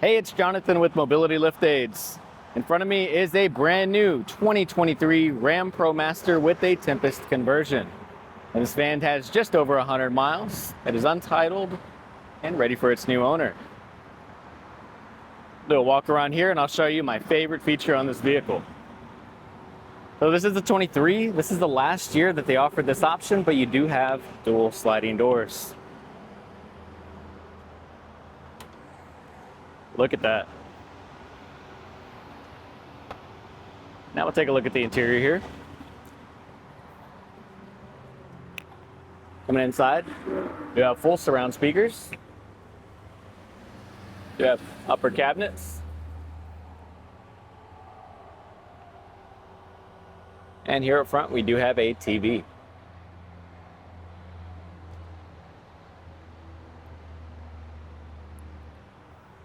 Hey, it's Jonathan with Mobility Lift Aids. In front of me is a brand new 2023 Ram ProMaster with a Tempest conversion. And this van has just over 100 miles. It is untitled and ready for its new owner. Little walk around here and I'll show you my favorite feature on this vehicle. So this is the 23. This is the last year that they offered this option, but you do have dual sliding doors. Look at that. Now we'll take a look at the interior here. Coming inside, you have full surround speakers. You have upper cabinets. And here up front, we do have a TV.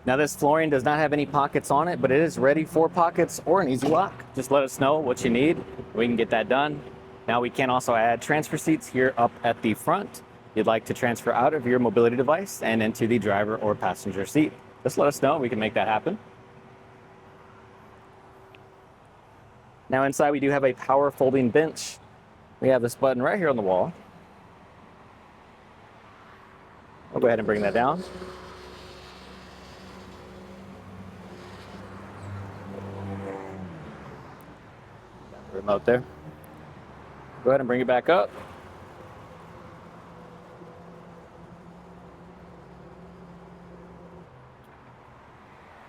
Now this flooring does not have any pockets on it, but it is ready for pockets or an easy lock. Just let us know what you need. We can get that done. Now we can also add transfer seats here up at the front. If you'd like to transfer out of your mobility device and into the driver or passenger seat, just let us know. We can make that happen. Now inside we do have a power folding bench. We have this button right here on the wall. I'll go ahead and bring that down. Remote there. Go ahead and bring it back up.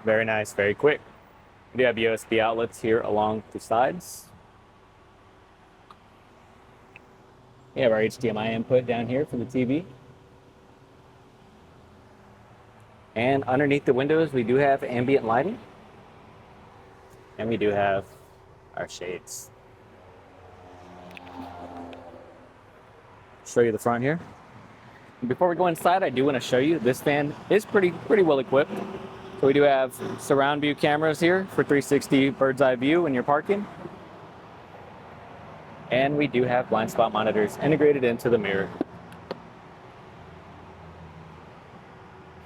Very nice, very quick. We do have USB outlets here along the sides. We have our HDMI input down here for the TV. And underneath the windows, we do have ambient lighting. And we do have our shades. Show you the front here. Before we go inside, I do want to show you this van is pretty well equipped. So we do have surround view cameras here for 360 bird's eye view when you're parking. And we do have blind spot monitors integrated into the mirror.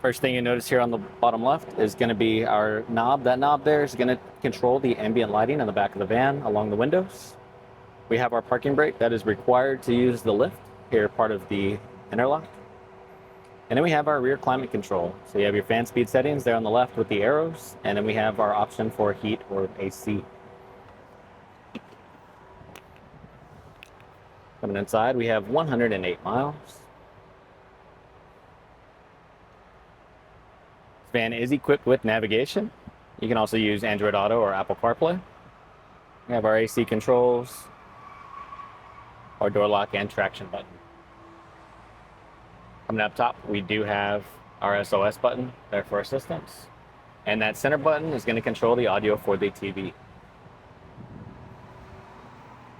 First thing you notice here on the bottom left is going to be our knob. That knob there is going to control the ambient lighting on the back of the van along the windows. We have our parking brake that is required to use the lift here, part of the interlock. And then we have our rear climate control. So you have your fan speed settings there on the left with the arrows, and then we have our option for heat or AC. Coming inside, we have 108 miles. This van is equipped with navigation. You can also use Android Auto or Apple CarPlay. We have our AC controls, our door lock and traction button. Coming up top, we do have our SOS button there for assistance. And that center button is going to control the audio for the TV.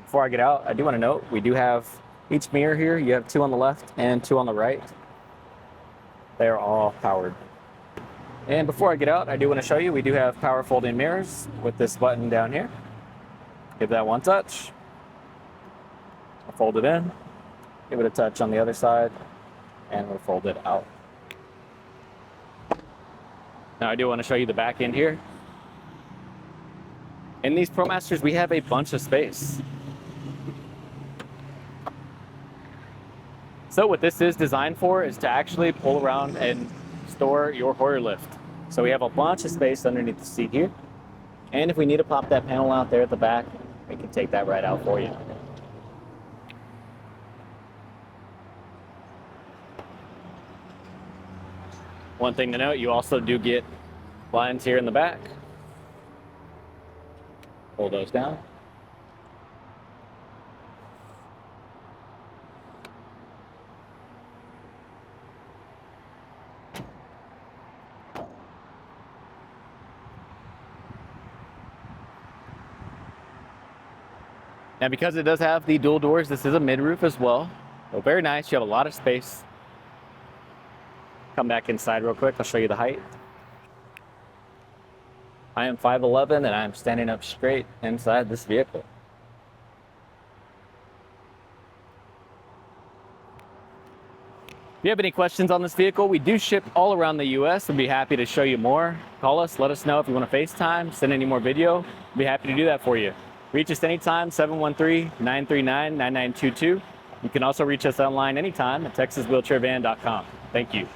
Before I get out, I do want to note, we do have each mirror here. You have two on the left and two on the right. They are all powered. And before I get out, I do want to show you, we do have power folding mirrors with this button down here. Give that one touch. I'll fold it in. Give it a touch on the other side. And we'll fold it out. Now I do want to show you the back end here. In these ProMasters, we have a bunch of space. So what this is designed for is to actually pull around and store your Hoyer lift. So we have a bunch of space underneath the seat here. And if we need to pop that panel out there at the back, we can take that right out for you. One thing to note, you also do get blinds here in the back. Pull those down. Now because it does have the dual doors, this is a mid-roof as well. So very nice, you have a lot of space. Come back inside real quick, I'll show you the height. I am 5'11" and I'm standing up straight inside this vehicle. you have any questions on this vehicle, we do ship all around the US. We'd be happy to show you more. Call us, let us know if you want to FaceTime, send any more video. We'd be happy to do that for you. Reach us anytime, 713-939-9922. You can also reach us online anytime at texaswheelchairvan.com. Thank you.